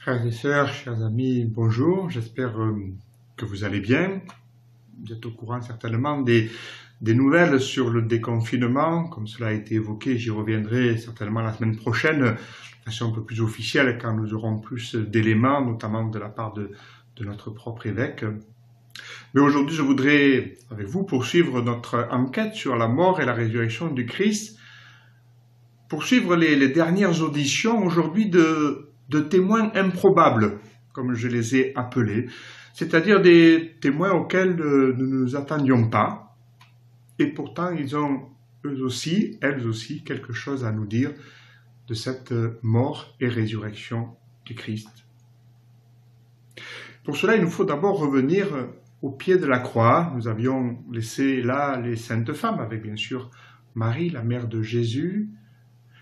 Frères et sœurs, chers amis, bonjour. J'espère que vous allez bien. Vous êtes au courant certainement des nouvelles sur le déconfinement. Comme cela a été évoqué, j'y reviendrai certainement la semaine prochaine, de façon un peu plus officielle, quand nous aurons plus d'éléments, notamment de la part de notre propre évêque. Mais aujourd'hui, je voudrais, avec vous, poursuivre notre enquête sur la mort et la résurrection du Christ, poursuivre les dernières auditions aujourd'hui de témoins improbables, comme je les ai appelés, c'est-à-dire des témoins auxquels nous ne nous attendions pas, et pourtant ils ont eux aussi, elles aussi, quelque chose à nous dire de cette mort et résurrection du Christ. Pour cela, il nous faut d'abord revenir au pied de la croix. Nous avions laissé là les saintes femmes, avec bien sûr Marie, la mère de Jésus,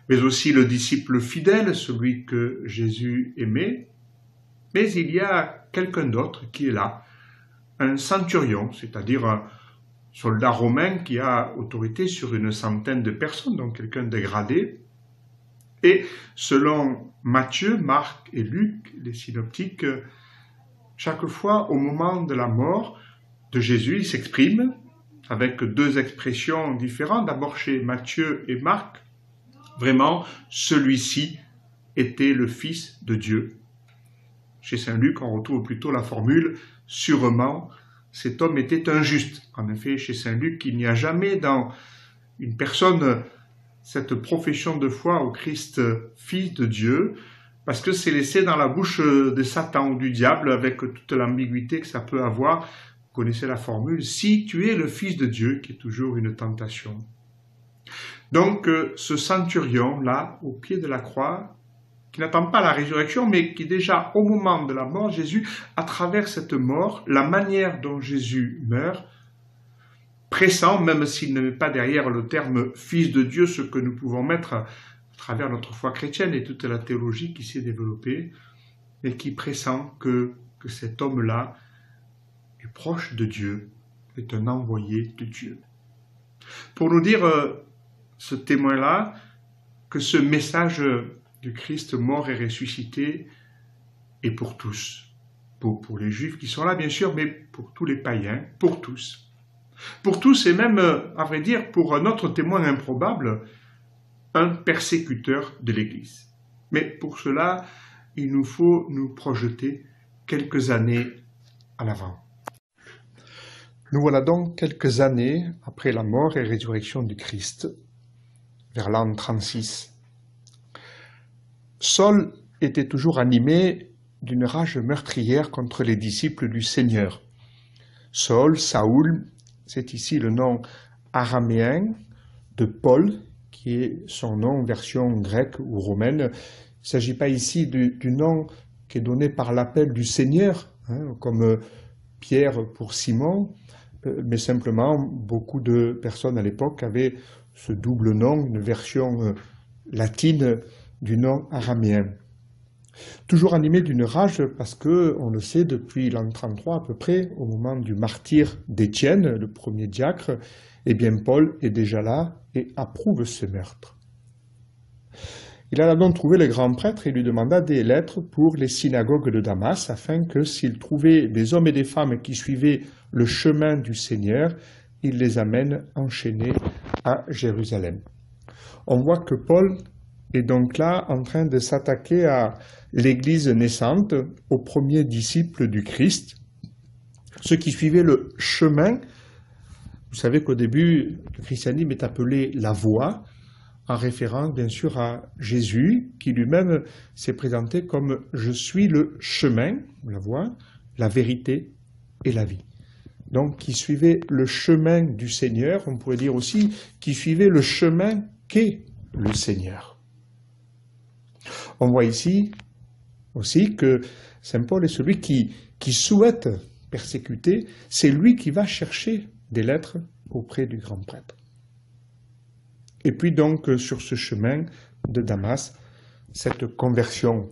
mais aussi le disciple fidèle, celui que Jésus aimait. Mais il y a quelqu'un d'autre qui est là, un centurion, c'est-à-dire un soldat romain qui a autorité sur une centaine de personnes, donc quelqu'un de gradé. Et selon Matthieu, Marc et Luc, les synoptiques, chaque fois au moment de la mort de Jésus, il s'exprime avec deux expressions différentes. D'abord chez Matthieu et Marc, vraiment, celui-ci était le Fils de Dieu. Chez saint Luc, on retrouve plutôt la formule « sûrement, cet homme était injuste ». En effet, chez saint Luc, il n'y a jamais dans une personne cette profession de foi au Christ, Fils de Dieu, parce que c'est laissé dans la bouche de Satan ou du diable, avec toute l'ambiguïté que ça peut avoir. Vous connaissez la formule « si tu es le Fils de Dieu », qui est toujours une tentation. Donc, ce centurion, là, au pied de la croix, qui n'attend pas la résurrection, mais qui déjà, au moment de la mort, Jésus, à travers cette mort, la manière dont Jésus meurt, pressent, même s'il ne met pas derrière le terme « Fils de Dieu », ce que nous pouvons mettre à travers notre foi chrétienne et toute la théologie qui s'est développée, mais qui pressent que cet homme-là est proche de Dieu, est un envoyé de Dieu. Pour nous dire, ce témoin-là, que ce message du Christ mort et ressuscité est pour tous. Pour les Juifs qui sont là, bien sûr, mais pour tous les païens, pour tous. Pour tous, et même, à vrai dire, pour un autre témoin improbable, un persécuteur de l'Église. Mais pour cela, il nous faut nous projeter quelques années à l'avant. Nous voilà donc quelques années après la mort et résurrection du Christ, vers l'an 36. Saul était toujours animé d'une rage meurtrière contre les disciples du Seigneur. Saul, Saoul, c'est ici le nom araméen de Paul, qui est son nom version grecque ou romaine. Il ne s'agit pas ici du nom qui est donné par l'appel du Seigneur, comme Pierre pour Simon, mais simplement beaucoup de personnes à l'époque avaient ce double nom, une version latine du nom araméen. Toujours animé d'une rage parce que, on le sait, depuis l'an 33 à peu près, au moment du martyre d'Étienne, le premier diacre, eh bien Paul est déjà là et approuve ce meurtre. Il alla donc trouver le grand prêtre et lui demanda des lettres pour les synagogues de Damas, afin que s'il trouvait des hommes et des femmes qui suivaient le chemin du Seigneur, il les amène enchaînés à Jérusalem. On voit que Paul est donc là en train de s'attaquer à l'Église naissante, aux premiers disciples du Christ, ceux qui suivaient le chemin. Vous savez qu'au début, le christianisme est appelé la voie, en référence bien sûr à Jésus, qui lui-même s'est présenté comme « Je suis le chemin », la voie, la vérité et la vie. Donc, qui suivait le chemin du Seigneur, on pourrait dire aussi, qui suivait le chemin qu'est le Seigneur. On voit ici aussi que saint Paul est celui qui souhaite persécuter, c'est lui qui va chercher des lettres auprès du grand prêtre. Et puis donc, sur ce chemin de Damas, cette conversion,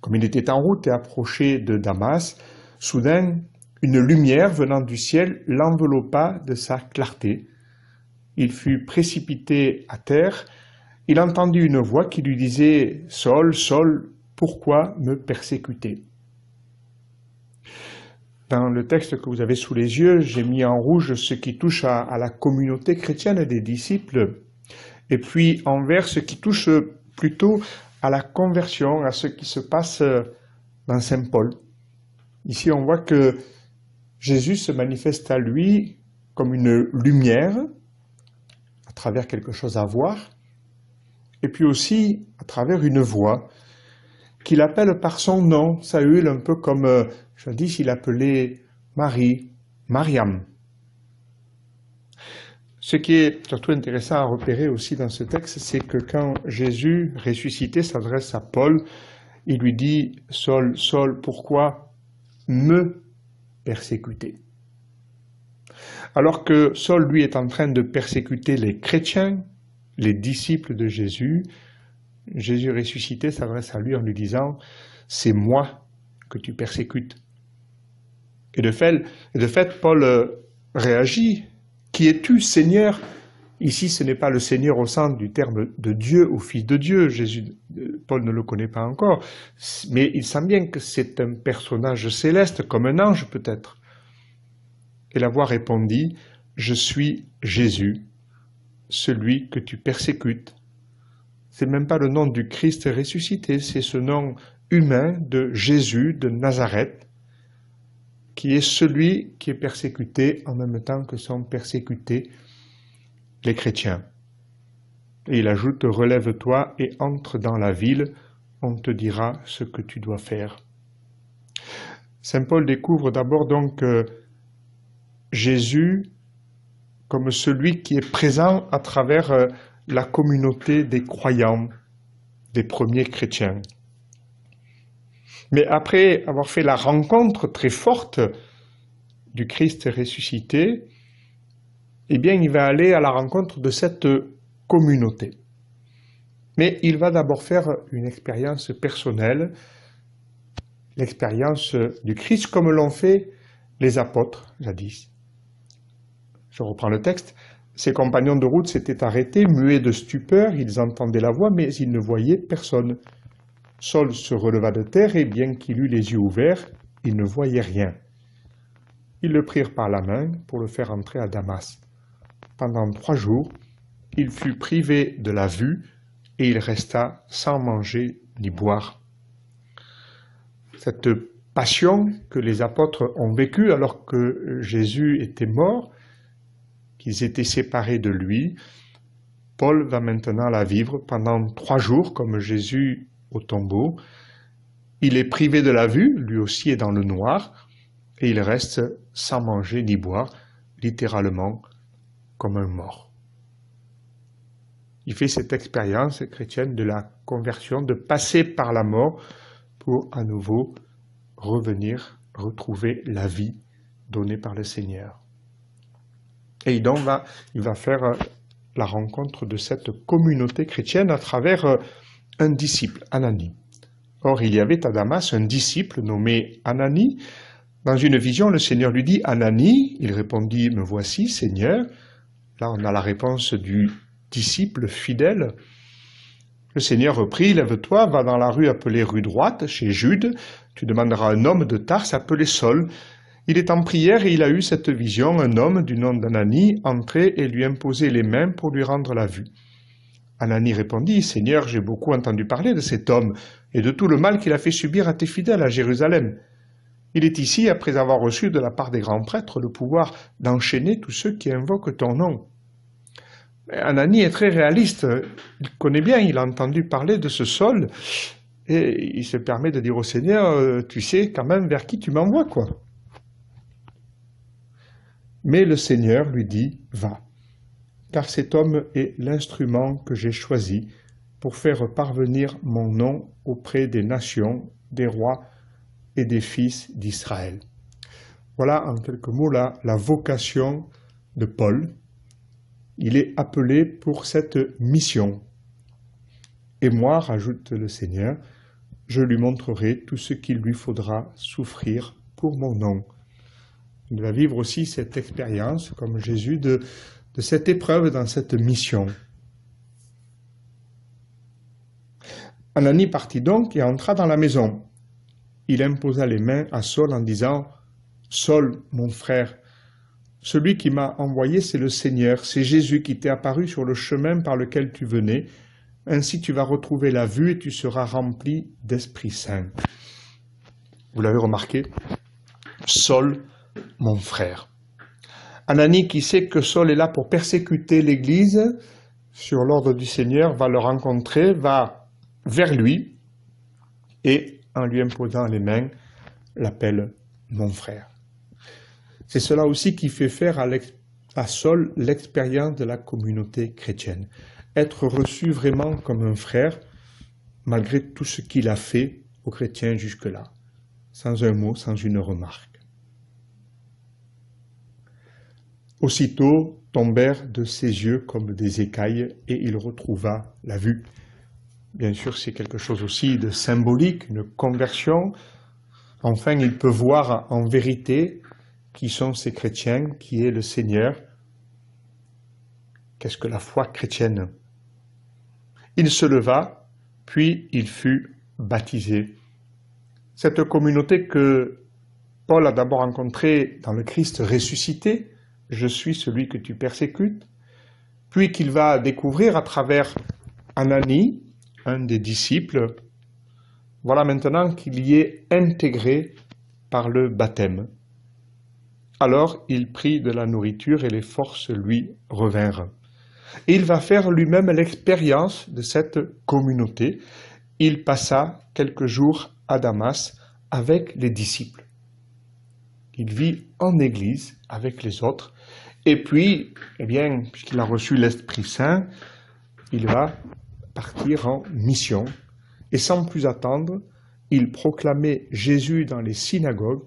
comme il était en route et approché de Damas, soudain, une lumière venant du ciel l'enveloppa de sa clarté. Il fut précipité à terre, il entendit une voix qui lui disait « Saul, Saul, pourquoi me persécuter ?» Dans le texte que vous avez sous les yeux, j'ai mis en rouge ce qui touche à la communauté chrétienne des disciples, et puis en vert ce qui touche plutôt à la conversion, à ce qui se passe dans Saint Paul. Ici, on voit que Jésus se manifeste à lui comme une lumière, à travers quelque chose à voir, et puis aussi à travers une voix, qu'il appelle par son nom, Saül, un peu comme jadis il appelait Marie, Mariam. Ce qui est surtout intéressant à repérer aussi dans ce texte, c'est que quand Jésus ressuscité s'adresse à Paul, il lui dit « Saul, Saul, pourquoi me persécuter ?» Alors que Saul, lui, est en train de persécuter les chrétiens, les disciples de Jésus, Jésus ressuscité s'adresse à lui en lui disant « C'est moi que tu persécutes ». Et de fait, Paul réagit « Qui es-tu, Seigneur ?» Ici, ce n'est pas le Seigneur au sens du terme de Dieu ou Fils de Dieu. Paul ne le connaît pas encore. Mais il sent bien que c'est un personnage céleste, comme un ange peut-être. Et la voix répondit « Je suis Jésus, celui que tu persécutes. » C'est même pas le nom du Christ ressuscité, c'est ce nom humain de Jésus de Nazareth, qui est celui qui est persécuté en même temps que sont persécutés les chrétiens. Et il ajoute, relève-toi et entre dans la ville, on te dira ce que tu dois faire. Saint Paul découvre d'abord donc Jésus comme celui qui est présent à travers la communauté des croyants, des premiers chrétiens. Mais après avoir fait la rencontre très forte du Christ ressuscité, eh bien, il va aller à la rencontre de cette communauté. Mais il va d'abord faire une expérience personnelle, l'expérience du Christ, comme l'ont fait les apôtres jadis. Je reprends le texte. Ses compagnons de route s'étaient arrêtés, muets de stupeur, ils entendaient la voix, mais ils ne voyaient personne. Saul se releva de terre, et bien qu'il eût les yeux ouverts, il ne voyait rien. Ils le prirent par la main pour le faire entrer à Damas. Pendant 3 jours, il fut privé de la vue, et il resta sans manger ni boire. Cette passion que les apôtres ont vécue alors que Jésus était mort, qu'ils étaient séparés de lui, Paul va maintenant la vivre pendant 3 jours, comme Jésus au tombeau. Il est privé de la vue, lui aussi est dans le noir, et il reste sans manger ni boire, littéralement comme un mort. Il fait cette expérience chrétienne de la conversion, de passer par la mort pour à nouveau revenir, retrouver la vie donnée par le Seigneur. Et donc, il va faire la rencontre de cette communauté chrétienne à travers un disciple, Ananie. Or, il y avait à Damas un disciple nommé Ananie. Dans une vision, le Seigneur lui dit « Ananie ?» Il répondit « Me voici, Seigneur ». Là, on a la réponse du disciple fidèle. Le Seigneur reprit « Lève-toi, va dans la rue appelée rue droite, chez Jude. Tu demanderas un homme de Tarse appelé Saul. » Il est en prière et il a eu cette vision, un homme du nom d'Ananie entrait et lui imposait les mains pour lui rendre la vue. Ananie répondit, « Seigneur, j'ai beaucoup entendu parler de cet homme et de tout le mal qu'il a fait subir à tes fidèles à Jérusalem. Il est ici après avoir reçu de la part des grands prêtres le pouvoir d'enchaîner tous ceux qui invoquent ton nom. » Mais Ananie est très réaliste, il connaît bien, il a entendu parler de ce Saul et il se permet de dire au Seigneur, « Tu sais quand même vers qui tu m'envoies, quoi. » Mais le Seigneur lui dit, « Va, car cet homme est l'instrument que j'ai choisi pour faire parvenir mon nom auprès des nations, des rois et des fils d'Israël. » Voilà en quelques mots la vocation de Paul. Il est appelé pour cette mission. Et moi, rajoute le Seigneur, je lui montrerai tout ce qu'il lui faudra souffrir pour mon nom. Il va vivre aussi cette expérience, comme Jésus, de cette épreuve dans cette mission. Ananie partit donc et entra dans la maison. Il imposa les mains à Saul en disant « Saul, mon frère, celui qui m'a envoyé, c'est le Seigneur, c'est Jésus qui t'est apparu sur le chemin par lequel tu venais. Ainsi tu vas retrouver la vue et tu seras rempli d'Esprit Saint. » Vous l'avez remarqué, Saul, mon frère. Ananie, qui sait que Saul est là pour persécuter l'Église, sur l'ordre du Seigneur, va le rencontrer, va vers lui et, en lui imposant les mains, l'appelle mon frère. C'est cela aussi qui fait faire à Saul l'expérience de la communauté chrétienne. Être reçu vraiment comme un frère, malgré tout ce qu'il a fait aux chrétiens jusque-là, sans un mot, sans une remarque. Aussitôt tombèrent de ses yeux comme des écailles et il retrouva la vue. Bien sûr, c'est quelque chose aussi de symbolique, une conversion. Enfin, il peut voir en vérité qui sont ces chrétiens, qui est le Seigneur. Qu'est-ce que la foi chrétienne? Il se leva, puis il fut baptisé. Cette communauté que Paul a d'abord rencontrée dans le Christ ressuscité, « Je suis celui que tu persécutes », puis qu'il va découvrir à travers Ananie, un des disciples, voilà maintenant qu'il y est intégré par le baptême. Alors il prit de la nourriture et les forces lui revinrent. Et il va faire lui-même l'expérience de cette communauté. Il passa quelques jours à Damas avec les disciples. Il vit en église avec les autres. Et puis, eh bien, puisqu'il a reçu l'Esprit Saint, il va partir en mission. Et sans plus attendre, il proclamait Jésus dans les synagogues,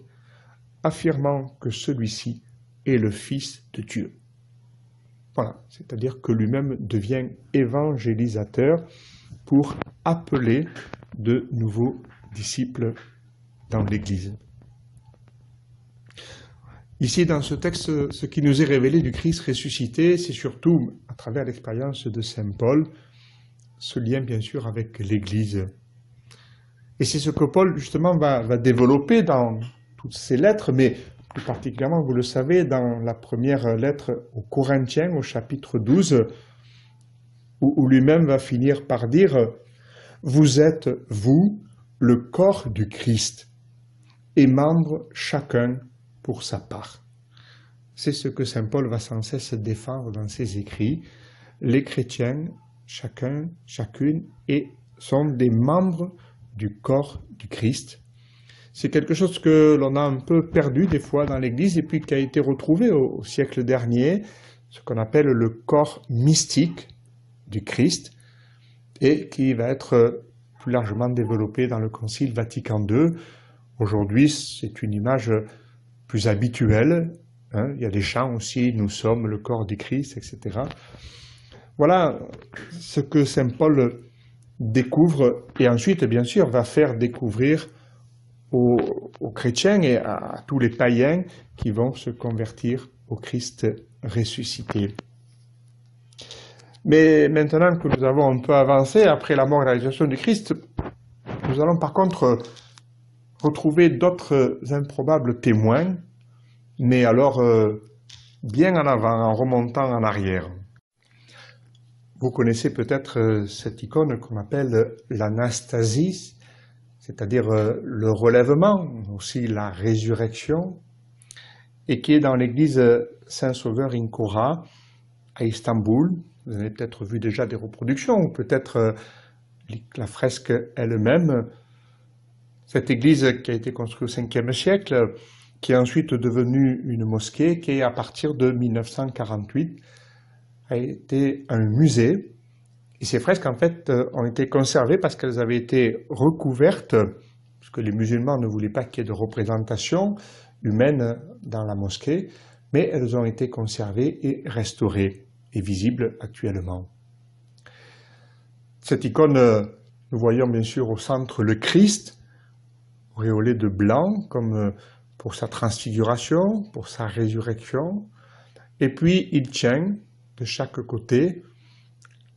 affirmant que celui-ci est le Fils de Dieu. Voilà, c'est-à-dire que lui-même devient évangélisateur pour appeler de nouveaux disciples dans l'Église. Ici, dans ce texte, ce qui nous est révélé du Christ ressuscité, c'est surtout, à travers l'expérience de saint Paul, ce lien, bien sûr, avec l'Église. Et c'est ce que Paul, justement, va développer dans toutes ses lettres, mais plus particulièrement, vous le savez, dans la première lettre aux Corinthiens, au chapitre 12, où lui-même va finir par dire « Vous êtes, vous, le corps du Christ, et membres chacun pour sa part. » C'est ce que saint Paul va sans cesse défendre dans ses écrits. Les chrétiens, chacun, chacune, sont des membres du corps du Christ. C'est quelque chose que l'on a un peu perdu des fois dans l'Église et puis qui a été retrouvé au siècle dernier, ce qu'on appelle le corps mystique du Christ et qui va être plus largement développé dans le Concile Vatican II. Aujourd'hui, c'est une image plus habituelle. Il y a des chants aussi, nous sommes le corps du Christ, etc. Voilà ce que saint Paul découvre et ensuite, bien sûr, va faire découvrir aux chrétiens et à tous les païens qui vont se convertir au Christ ressuscité. Mais maintenant que nous avons un peu avancé, après la mort et la résurrection du Christ, nous allons par contre retrouver d'autres improbables témoins, mais alors bien en avant, en remontant en arrière. Vous connaissez peut-être cette icône qu'on appelle l'anastasie, c'est-à-dire le relèvement, aussi la résurrection, et qui est dans l'église Saint-Sauveur in Cora, à Istanbul. Vous avez peut-être vu déjà des reproductions, ou peut-être la fresque elle-même. Cette église qui a été construite au 5e siècle, qui est ensuite devenue une mosquée, qui à partir de 1948 a été un musée. Et ces fresques, en fait, ont été conservées parce qu'elles avaient été recouvertes, parce que les musulmans ne voulaient pas qu'il y ait de représentation humaine dans la mosquée, mais elles ont été conservées et restaurées, et visibles actuellement. Cette icône, nous voyons bien sûr au centre le Christ, auréolé de blanc, comme pour sa transfiguration, pour sa résurrection, et puis il tient de chaque côté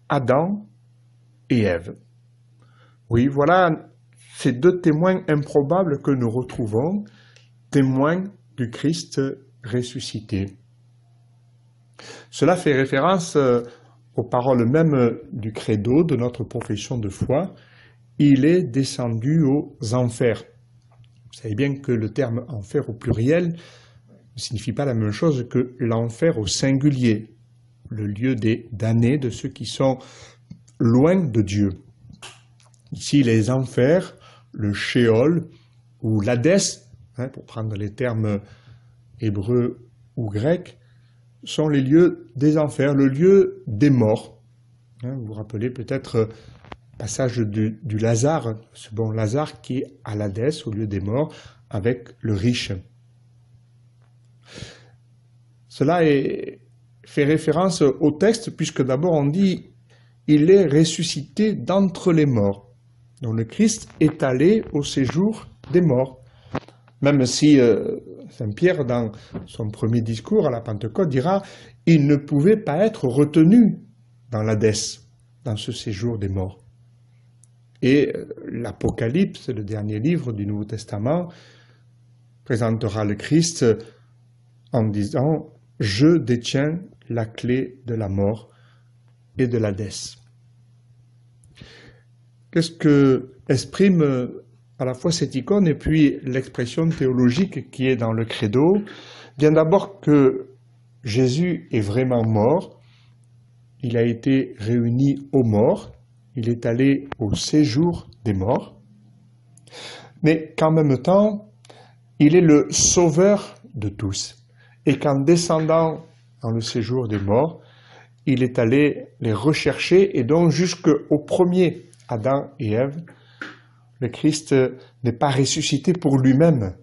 Adam et Ève. Oui, voilà ces deux témoins improbables que nous retrouvons, témoins du Christ ressuscité. Cela fait référence aux paroles mêmes du credo de notre profession de foi. Il est descendu aux enfers. Vous savez bien que le terme enfer au pluriel ne signifie pas la même chose que l'enfer au singulier, le lieu des damnés, de ceux qui sont loin de Dieu. Ici, les enfers, le Sheol ou l'Hadès, pour prendre les termes hébreux ou grecs, sont les lieux des enfers, le lieu des morts. Vous vous rappelez peut-être le passage du Lazare, ce bon Lazare qui est à l'Hadès, au lieu des morts, avec le riche. Cela fait référence au texte, puisque d'abord on dit « il est ressuscité d'entre les morts ». Donc le Christ est allé au séjour des morts. Même si Saint Pierre, dans son premier discours à la Pentecôte, dira « il ne pouvait pas être retenu dans l'Hadès, dans ce séjour des morts ». Et l'Apocalypse, le dernier livre du Nouveau Testament, présentera le Christ en disant « je détiens la clé de la mort et de l'Hadès ». Qu'est-ce que exprime à la fois cette icône et puis l'expression théologique qui est dans le credo? Bien d'abord que Jésus est vraiment mort, il a été réuni aux morts, il est allé au séjour des morts, mais qu'en même temps, il est le sauveur de tous, et qu'en descendant dans le séjour des morts, il est allé les rechercher, et donc jusqu'au premier Adam et Ève, le Christ n'est pas ressuscité pour lui-même,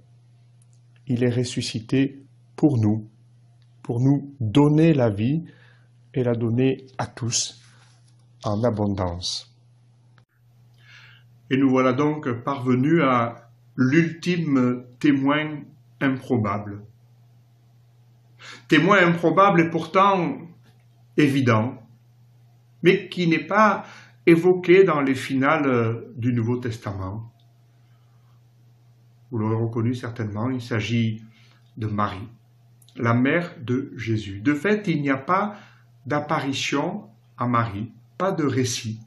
il est ressuscité pour nous donner la vie et la donner à tous en abondance. Et nous voilà donc parvenus à l'ultime témoin improbable. Témoin improbable et pourtant évident, mais qui n'est pas évoqué dans les finales du Nouveau Testament. Vous l'aurez reconnu certainement, il s'agit de Marie, la mère de Jésus. De fait, il n'y a pas d'apparition à Marie, pas de récit.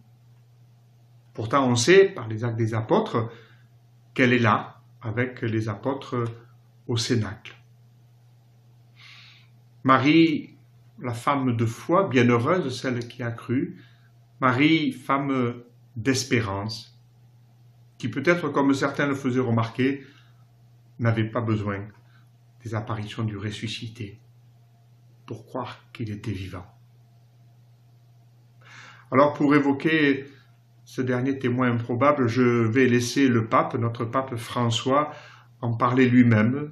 Pourtant, on sait par les Actes des Apôtres qu'elle est là, avec les apôtres au Cénacle. Marie, la femme de foi, bienheureuse, celle qui a cru, Marie, femme d'espérance, qui peut-être, comme certains le faisaient remarquer, n'avait pas besoin des apparitions du ressuscité pour croire qu'il était vivant. Alors, pour évoquer ce dernier témoin improbable, je vais laisser le pape, notre pape François, en parler lui-même,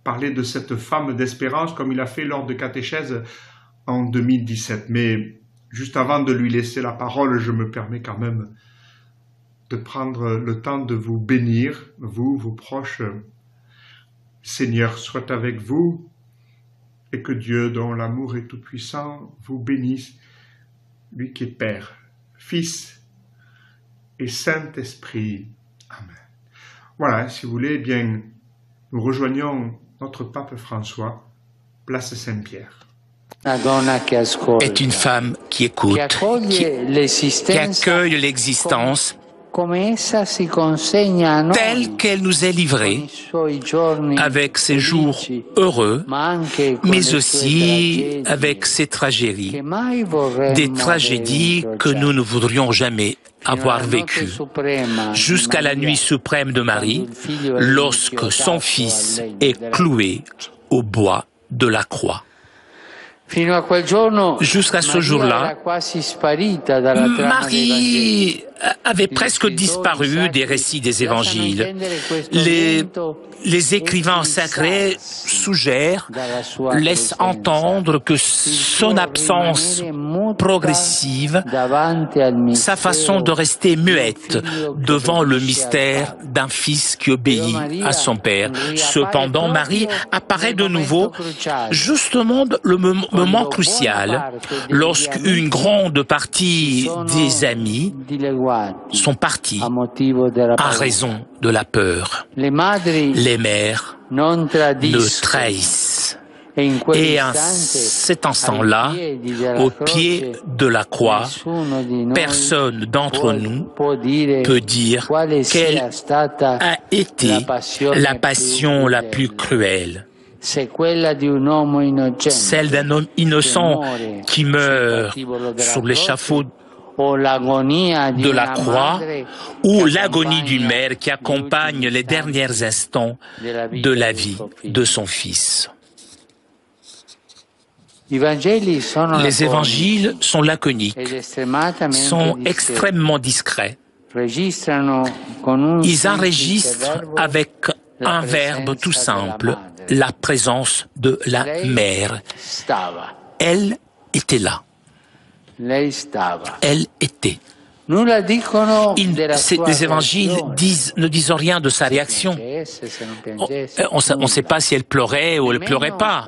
parler de cette femme d'espérance comme il a fait lors de catéchèse en 2017. Mais juste avant de lui laisser la parole, je me permets quand même de prendre le temps de vous bénir, vous, vos proches. Seigneur soit avec vous et que Dieu, dont l'amour est tout-puissant, vous bénisse, lui qui est Père, Fils et Saint-Esprit. Amen. Voilà, si vous voulez, eh bien, nous rejoignons notre pape François, place Saint-Pierre. Est une femme qui écoute, qui accueille l'existence telle qu'elle nous est livrée, avec ses jours heureux, mais aussi avec ses tragédies, des tragédies que nous ne voudrions jamais avoir vécues, jusqu'à la nuit suprême de Marie, lorsque son fils est cloué au bois de la croix. Jusqu'à ce jour-là, Marie avait presque disparu des récits des évangiles. Les écrivains sacrés suggèrent, laissent entendre que son absence progressive, sa façon de rester muette devant le mystère d'un fils qui obéit à son père. Cependant, Marie apparaît de nouveau, justement le moment crucial, lorsqu'une grande partie des amis sont partis à raison de la peur. Les mères ne trahissent. Et en cet instant-là, au pied de la croix, personne d'entre nous peut dire quelle a été la passion la plus cruelle. Celle d'un homme innocent qui meurt sur l'échafaud de la croix ou l'agonie d'une mère qui accompagne les derniers instants de la vie de son fils. Les évangiles sont laconiques, sont extrêmement discrets. Ils enregistrent avec un verbe tout simple la présence de la mère. Elle était là. Elle était. Les évangiles ne disent rien de sa réaction. On ne sait pas si elle pleurait ou elle ne pleurait pas.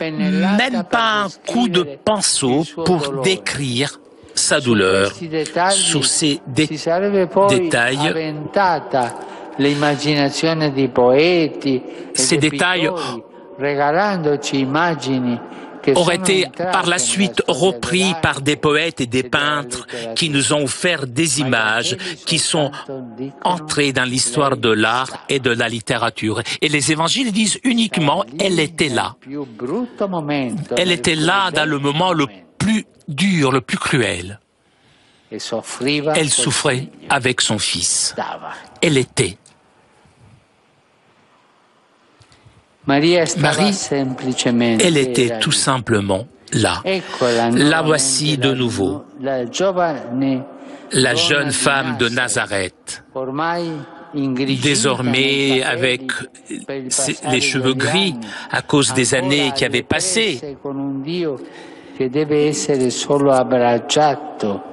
Même pas un coup de pinceau pour décrire sa douleur. Sur ces détails, ces détails auraient été par la suite repris par des poètes et des peintres qui nous ont offert des images qui sont entrées dans l'histoire de l'art et de la littérature. Et les évangiles disent uniquement « elle était là ». Elle était là dans le moment le plus dur, le plus cruel. Elle souffrait avec son fils. Elle était. Marie, elle était tout simplement là. La voici de nouveau, la jeune femme de Nazareth, désormais avec les cheveux gris à cause des années qui avaient passé,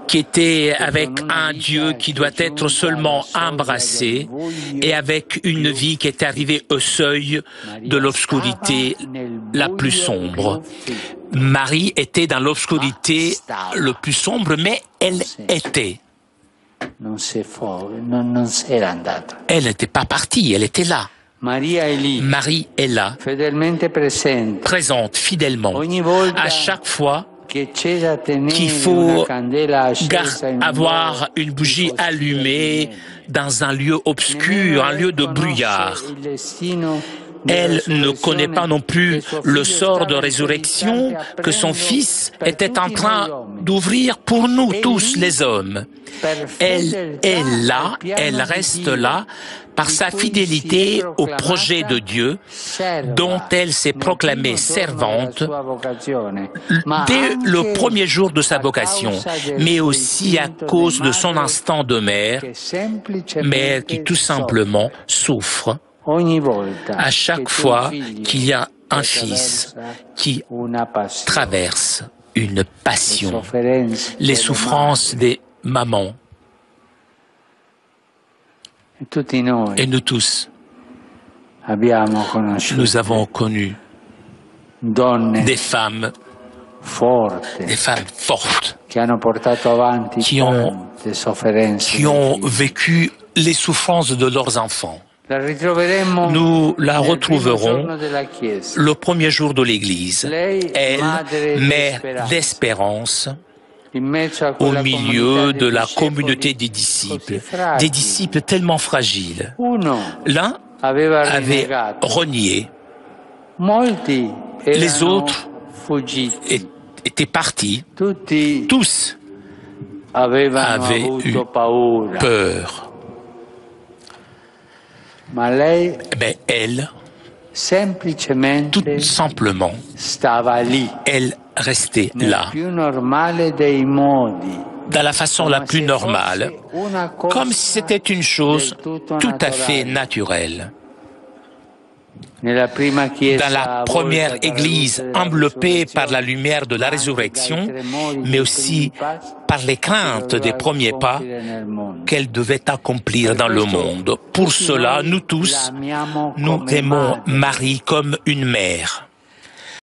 qui était avec un Dieu qui doit être seulement embrassé et avec une vie qui est arrivée au seuil de l'obscurité la plus sombre. Marie était dans l'obscurité le plus sombre, mais elle était. Elle n'était pas partie, elle était là. Marie est là, présente fidèlement. À chaque fois qu'il faut avoir une bougie allumée dans un lieu obscur, un lieu de brouillard. Elle ne connaît pas non plus le sort de résurrection que son Fils était en train d'ouvrir pour nous tous les hommes. Elle est là, elle reste là, par sa fidélité au projet de Dieu, dont elle s'est proclamée servante dès le premier jour de sa vocation, mais aussi à cause de son instant de mère qui tout simplement souffre à chaque fois qu'il y a un fils qui traverse une passion, les souffrances des mamans. Et nous tous, nous avons connu des femmes fortes qui ont vécu les souffrances de leurs enfants. Nous la retrouverons le premier jour de l'Église. Elle, mère d'espérance, au milieu de la communauté des disciples tellement fragiles. L'un avait renié, les autres étaient partis, tous avaient eu peur. Mais elle, tout simplement, elle restait là, dans la façon la plus normale, comme si c'était une chose tout à fait naturelle. Dans la première église enveloppée par la lumière de la résurrection, mais aussi par les craintes des premiers pas qu'elle devait accomplir dans le monde. Pour cela, nous tous, nous aimons Marie comme une mère.